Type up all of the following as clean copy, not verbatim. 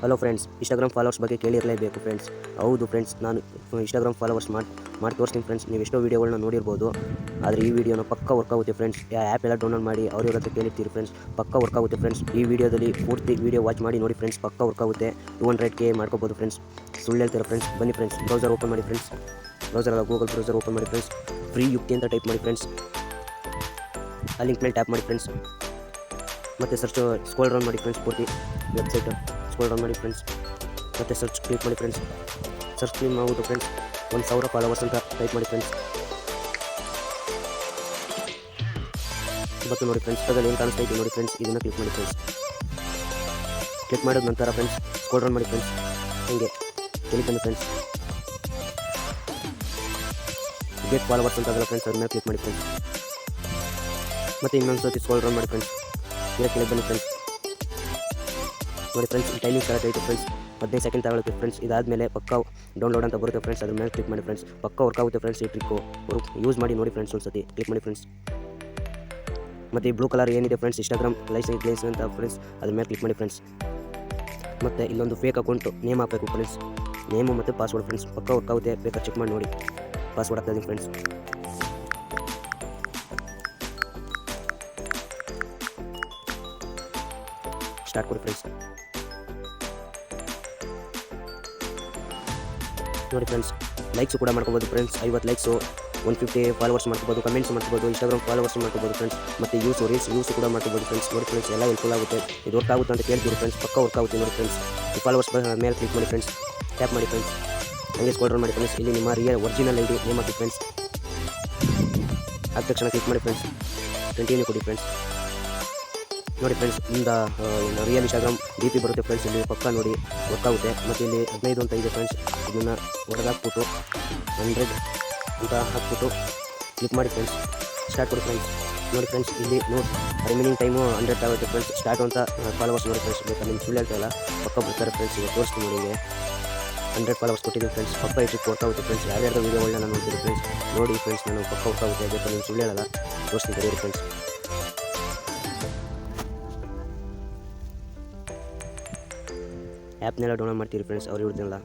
Hello friends, Instagram followers ಬಗ್ಗೆ ಕೇಳಿರಲೇಬೇಕು friends. ಹೌದು friends, ನಾನು ಇನ್ಸ್ಟಾಗ್ರಾಮ್ ಫಾಲೋವರ್ಸ್ ಮಾಡಿ ತೋರಿಸ್ತೀನಿ ಫ್ರೆಂಡ್ಸ್. ನೀವು ಎಷ್ಟೋ ವೀಡಿಯೋಗಳನ್ನ ನೋಡಿರ್ಬೋದು, ಆದರೆ ಈ ವಿಡಿಯೋನ ಪಕ್ಕ ವರ್ಕ್ ಆಗುತ್ತೆ ಫ್ರೆಂಡ್ಸ್. ಆ್ಯಪ್ ಎಲ್ಲ ಡೌನ್ಲೋಡ್ ಮಾಡಿ ಅವ್ರ ಹತ್ರ ಕೇಳಿರ್ತೀರಿ ಫ್ರೆಂಡ್ಸ್, ಪಕ್ಕ ವರ್ಕ್ ಆಗುತ್ತೆ ಫ್ರೆಂಡ್ಸ್. ಈ ವಿಡಿಯೋದಲ್ಲಿ ಪೂರ್ತಿ ವಿಡಿಯೋ ವಾಚ್ ಮಾಡಿ ನೋಡಿ ಫ್ರೆಂಡ್ಸ್, ಪಕ್ಕ ವರ್ಕ್ ಆಗುತ್ತೆ. 200K ಮಾಡ್ಕೋಬೋದು ಫ್ರೆಂಡ್ಸ್. ಸುಳ್ಳು ಹೇಳ್ತೀರಾ ಫ್ರೆಂಡ್ಸ್? ಬನ್ನಿ ಫ್ರೆಂಡ್ಸ್, ಬ್ರೌಸರ್ ಓಪನ್ ಮಾಡಿ friends. Browser Google browser open ಮಾಡಿ ಫ್ರೆಂಡ್ಸ್. ಫ್ರೀ ಯುಕ್ತಿ ಅಂತ ಟೈಪ್ ಮಾಡಿ ಫ್ರೆಂಡ್ಸ್. ಆ ಲಿಂಕ್ ಮೇಲೆ ಟ್ಯಾಪ್ ಮಾಡಿ ಫ್ರೆಂಡ್ಸ್. ಮತ್ತು ಸರ್ಚ್ ಸ್ಕ್ರೋಲ್ ಡೌನ್ ಮಾಡಿ ಫ್ರೆಂಡ್ಸ್. ಪೂರ್ತಿ ವೆಬ್ಸೈಟ್ ಸ್ಕ್ರೋಲ್ ಡೌನ್ ಮಾಡಿ ಫ್ರೆಂಡ್ಸ್. ಮತ್ತು ಸರ್ಚ್ ಕ್ಲಿಕ್ ಮಾಡಿ ಫ್ರೆಂಡ್ಸ್. ಸರ್ಚ್ ಕ್ಲಿಕ್ ಮಾಡುವುದು ಫ್ರೆಂಡ್ಸ್. 1000 ಫಾಲೋವರ್ಸ್ ಅಂತ ಟೈಪ್ ಮಾಡಿ ಫ್ರೆಂಡ್ಸ್. ಇವತ್ತು ನೋಡಿ ಫ್ರೆಂಡ್ಸ್, ಅದರಲ್ಲಿ ಏನು ಕಾಣಿಸ್ತಾ ಇದೆ ನೋಡಿ ಫ್ರೆಂಡ್ಸ್, ಇದನ್ನು ಕ್ಲಿಕ್ ಮಾಡಿ ಫ್ರೆಂಡ್ಸ್. ಕ್ಲಿಕ್ ಮಾಡಿದ ನಂತರ ಫ್ರೆಂಡ್ಸ್ ಸ್ಕ್ರೋಲ್ ಡೌನ್ ಮಾಡಿ ಫ್ರೆಂಡ್ಸ್. ಹೀಗೆ ಕೆಳಗೆ ಬನ್ನಿ ಫ್ರೆಂಡ್ಸ್. ಗೆಟ್ ಫಾಲೋವರ್ಸ್ ಅಂತ ಅದಲ್ಲ ಫ್ರೆಂಡ್ಸ್, ಅದ್ರ ಮೇಲೆ ಕ್ಲಿಕ್ ಮಾಡಿ ಫ್ರೆಂಡ್ಸ್. ಮತ್ತು ಇನ್ನೊಂದು ಸರ್ತಿ ಸ್ಕ್ರೋಲ್ ಡೌನ್ ಮಾಡಿ ಫ್ರೆಂಡ್ಸ್. ಈಗ ಕೆಳಗೆ ಬನ್ನಿ ಫ್ರೆಂಡ್ಸ್. ನೋಡಿ ಫ್ರೆಂಡ್ಸ್, ಈ ಟೈಮಿಂಗ್ ಕರೆಕ್ಟ್ ಆಯಿತು ಫ್ರೆಂಡ್ಸ್. 15 ಸೆಕೆಂಡ್ ತಗೊಳುತ್ತೆ ಫ್ರೆಂಡ್ಸ್. ಇದಾದಮೇಲೆ ಪಕ್ಕ ಡೌನ್ಲೋಡ್ ಅಂತ ಬರುತ್ತೆ ಫ್ರೆಂಡ್ಸ್, ಅದ್ರ ಮೇಲೆ ಕ್ಲಿಕ್ ಮಾಡಿ ಫ್ರೆಂಡ್ಸ್. ಪಕ್ಕ ವರ್ಕ್ ಆಗುತ್ತೆ ಫ್ರೆಂಡ್ಸ್. ಈ ಟ್ರಿಕ್ಕು ಯೂಸ್ ಮಾಡಿ ನೋಡಿ ಫ್ರೆಂಡ್ಸ್. ಒಂದು ಸತಿ ಕ್ಲಿಕ್ ಮಾಡಿ ಫ್ರೆಂಡ್ಸ್. ಮತ್ತು ಈ ಬ್ಲೂ ಕಲರ್ ಏನಿದೆ ಫ್ರೆಂಡ್ಸ್, ಇನ್ಸ್ಟಾಗ್ರಾಮ್ ಲೈಸೆನ್ಸ್ ಅಂತ ಫ್ರೆಂಡ್ಸ್, ಅದ್ರ ಮೇಲೆ ಕ್ಲಿಕ್ ಮಾಡಿ ಫ್ರೆಂಡ್ಸ್. ಮತ್ತು ಇಲ್ಲೊಂದು ಫೇಕ್ ಅಕೌಂಟು ನೇಮ್ ಹಾಕಬೇಕು ಫ್ರೆಂಡ್ಸ್. ನೇಮು ಮತ್ತು ಪಾಸ್ವರ್ಡ್ ಫ್ರೆಂಡ್ಸ್. ಪಕ್ಕ ವರ್ಕ್ ಆಗುತ್ತೆ, ಬೇಕಾದ್ರೆ ಚೆಕ್ ಮಾಡಿ ನೋಡಿ. ಪಾಸ್ವರ್ಡ್ ಹಾಕ್ತಾ ಇದ್ದೀನಿ ಫ್ರೆಂಡ್ಸ್. ಸ್ಟಾರ್ಟ್ ಕೊಡಿ ಫ್ರೆಂಡ್ಸ್. ನೋಡಿ ಫ್ರೆಂಡ್ಸ್, ಲೈಕ್ಸ್ ಕೂಡ ಮಾಡ್ಕೋಬೋದು ಫ್ರೆಂಡ್ಸ್. 50 ಲೈಕ್ಸು, 150 ಫಾಲೋವರ್ಸ್ ಮಾಡ್ಕೋಬೋದು, ಕಮೆಂಟ್ಸ್ ಮಾಡ್ಕೋಬೋದು, ಇನ್ಸ್ಟಾಗ್ರಾಮ್ ಫಾಲೋವರ್ಸ್ ಮಾಡ್ಕೋಬೋದು ಫ್ರೆಂಡ್ಸ್. ಮತ್ತು ರೀಲ್ಸ್ ಕೂಡ ಮಾಡ್ಕೋಬೋದು ಫ್ರೆಂಡ್ಸ್. ನೋಡಿ ಫ್ರೆಂಡ್ಸ್, ಎಲ್ಲ ಹೆಲ್ಪ್ಫುಲ್ ಆಗುತ್ತೆ. ಇದು ವರ್ಕ್ ಆಗುತ್ತೆ ಅಂತ ಕೇಳ್ತೀವಿ ಫ್ರೆಂಡ್ಸ್, ಪಕ್ಕ ವರ್ಕ್ ಆಗುತ್ತೆ ನೋಡಿ ಫ್ರೆಂಡ್ಸ್. ಈ ಫಾಲೋವರ್ಸ್ ಮೇಲೆ ಕ್ಲಿಕ್ ಮಾಡಿ ಫ್ರೆಂಡ್ಸ್. ಟ್ಯಾಪ್ ಮಾಡಿ ಫ್ರೆಂಡ್ಸ್. ಹಂಗೆ ಸ್ಕ್ರೋಲ್ ಡೌನ್ ಮಾಡಿ ಫ್ರೆಂಡ್ಸ್. ಇಲ್ಲಿ ನಿಮ್ಮ ಒರಿಜಿನಲ್ ID ನೇಮ್ ಹಾಕಿ ಫ್ರೆಂಡ್ಸ್. ಆದ ತಕ್ಷಣ ಕ್ಲಿಕ್ ಮಾಡಿ ಫ್ರೆಂಡ್ಸ್. ಕಂಟಿನ್ಯೂ ಕೊಡಿ ಫ್ರೆಂಡ್ಸ್. ನೋಡಿ ಫ್ರೆಂಡ್ಸ್, ಇಂದ ರಿಯಲ್ ಇನ್ಸ್ಟಾಗ್ರಾಮ್ DP ಬರುತ್ತೆ ಫ್ರೆಂಡ್ಸ್. ಇಲ್ಲಿ ಪಕ್ಕ ನೋಡಿ ವರ್ಕ್ ಆಗುತ್ತೆ. ಮತ್ತು ಇಲ್ಲಿ 15 ಅಂತ ಇದೆ ಫ್ರೆಂಡ್ಸ್. ಇದನ್ನು ಹೊಡೆದಾಕ್ಬಿಟ್ಟು 100 ಅಂತ ಹಾಕ್ಬಿಟ್ಟು ಕ್ಲಿಕ್ ಮಾಡಿ ಫ್ರೆಂಡ್ಸ್. ಸ್ಟಾರ್ಟ್ ಕೊಡಿ ಫ್ರೆಂಡ್ಸ್. ನೋಡಿ ಫ್ರೆಂಡ್ಸ್, ಇಲ್ಲಿ ರಿಮೈನಿಂಗ್ ಟೈಮು 100 ಆಗುತ್ತೆ ಫ್ರೆಂಡ್ಸ್. ಸ್ಟಾರ್ಟ್ ಅಂತ ಫಾಲೋವರ್ಸ್ ನೋಡಿ ಫ್ರೆಂಡ್ಸ್. ಬೇಕಾದ್ರೆ ನಿಮ್ಮ ಸುಳ್ಳು ಹೇಳ್ತಾ ಇಲ್ಲ, ಪಕ್ಕ ಬರ್ತಾರೆ ಫ್ರೆಂಡ್ಸ್. ಈಗ ತೋರಿಸ್ತೀನಿ ನೋಡಿ. ಇಲ್ಲಿ 100 ಫಾಲೋವರ್ಸ್ ಕೊಟ್ಟಿದ್ದೀನಿ ಫ್ರೆಂಡ್ಸ್. ಪಕ್ಕ ಇಟ್ಟು ವರ್ಕ್ ಆಗುತ್ತೆ ಫ್ರೆಂಡ್ಸ್. ಯಾರ್ಯಾರು ವೀಡಿಯೋಗಳನ್ನ ನಾನು ನೋಡ್ತೀನಿ ಫ್ರೆಂಡ್ಸ್, ನೋಡಿ ಫ್ರೆಂಡ್ಸ್. ನಾನು ಪಕ್ಕ ವರ್ಕ್ ಆಗುತ್ತೆ, ಬೇಕಾದ್ರೆ ನಿಮ್ಮ ಸುಳ್ಳು ಹೇಳಲ್ಲ, ತೋರಿಸ್ತೀನಿ ಕರೀರಿ ಫ್ರೆಂಡ್ಸ್. ಆ್ಯಪ್ನೆಲ್ಲ ಡೌನ್ಲೋಡ್ ಮಾಡ್ತೀರಿ ಫ್ರೆಂಡ್ಸ್, ಅವ್ರು ಹೇಳ್ತೀನಲ್ಲ,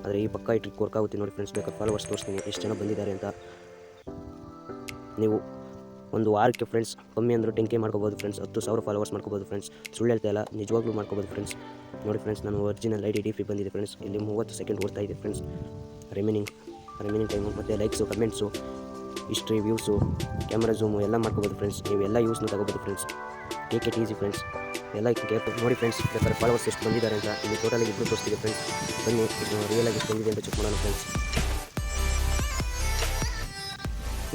ಆದರೆ ಈ ಪಕ್ಕ ಈ ಟ್ರಿಕ್ ವರ್ಕ್ ಆಗುತ್ತೆ ನೋಡಿ ಫ್ರೆಂಡ್ಸ್. ಬೇಕಾದ್ರೆ ಫಾಲೋವರ್ಸ್ ತೋರಿಸ್ತೀನಿ ಎಷ್ಟು ಜನ ಬಂದಿದ್ದಾರೆ ಅಂತ. ನೀವು ಒಂದು ವಾರಕ್ಕೆ ಫ್ರೆಂಡ್ಸ್ ಕಮ್ಮಿ ಅಂದರೂ 10K ಮಾಡ್ಕೋಬೋದು ಫ್ರೆಂಡ್ಸ್. 10,000 ಫಾಲೋವರ್ಸ್ ಮಾಡ್ಕೋಬೋದು ಫ್ರೆಂಡ್ಸ್. ಸುಳ್ಳು ಹೇಳ್ತಾ ಇಲ್ಲ, ನಿಜವಾಗ್ಲೂ ಮಾಡ್ಕೋಬೋದು ಫ್ರೆಂಡ್ಸ್. ನೋಡಿ ಫ್ರೆಂಡ್ಸ್, ನಾನು ಒರಿಜಿನಲ್ ID DP ಬಂದಿದೆ ಫ್ರೆಂಡ್ಸ್. ಇಲ್ಲಿ 30 ಸೆಕೆಂಡ್ ಓಡ್ತಾ ಇದೆ ಫ್ರೆಂಡ್ಸ್. ರಿಮೈನಿಂಗ್ ಟೈಮು ಮತ್ತು likes, comments, history, views, camera zoom ಎಲ್ಲ ಮಾಡ್ಕೋಬೋದು ಫ್ರೆಂಡ್ಸ್. ನೀವೆಲ್ಲ ಯೂಸ್ನ ತಗೋಬೋದು friends. Take it easy friends. ಎಲ್ಲ ನೋಡಿ ಫ್ರೆಂಡ್ಸ್, ಬೇಕಾದ್ರೆ ಫಾಲೋವರ್ಸ್ ಎಷ್ಟು ಬಂದಿದ್ದಾರೆ ಅಂತ ಇಲ್ಲಿ ಟೋಟಲಾಗಿ ಇಬ್ಬರು ತೋರಿಸ್ತೀವಿ ಫ್ರೆಂಡ್ಸ್. ಬನ್ನಿ, ರಿಯಲಾಗಿ ಎಷ್ಟು ಬಂದಿದೆ ಅಂತ ಚೆಕ್ ಮಾಡೋಣ ಫ್ರೆಂಡ್ಸ್.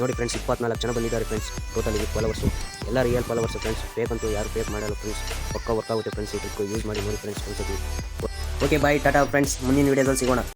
ನೋಡಿ ಫ್ರೆಂಡ್ಸ್, 24 ಜನ ಬಂದಿದ್ದಾರೆ ಫ್ರೆಂಡ್ಸ್. ಟೋಟಲಿ ಫಾಲೋವರ್ಸು ಎಲ್ಲ ರಿಯಲ್ ಫಾಲೋವರ್ಸು ಫ್ರೆಂಡ್ಸ್. ಫೇಕ್ ಅಂತೂ ಯಾರು ಫೇಕ್ ಮಾಡಲ್ಲ ಫ್ರೆಂಡ್ಸ್. ಪಕ್ಕ ವರ್ಕ್ ಆಗುತ್ತೆ ಫ್ರೆಂಡ್ಸ್. ಈ ಟ್ರಿಕ್ ಯೂಸ್ ಮಾಡಿ ನೋಡಿ friends. Okay bye, tata friends. ಮುಂದಿನ ವೀಡಿಯೋದಲ್ಲಿ ಸಿಗೋಣ.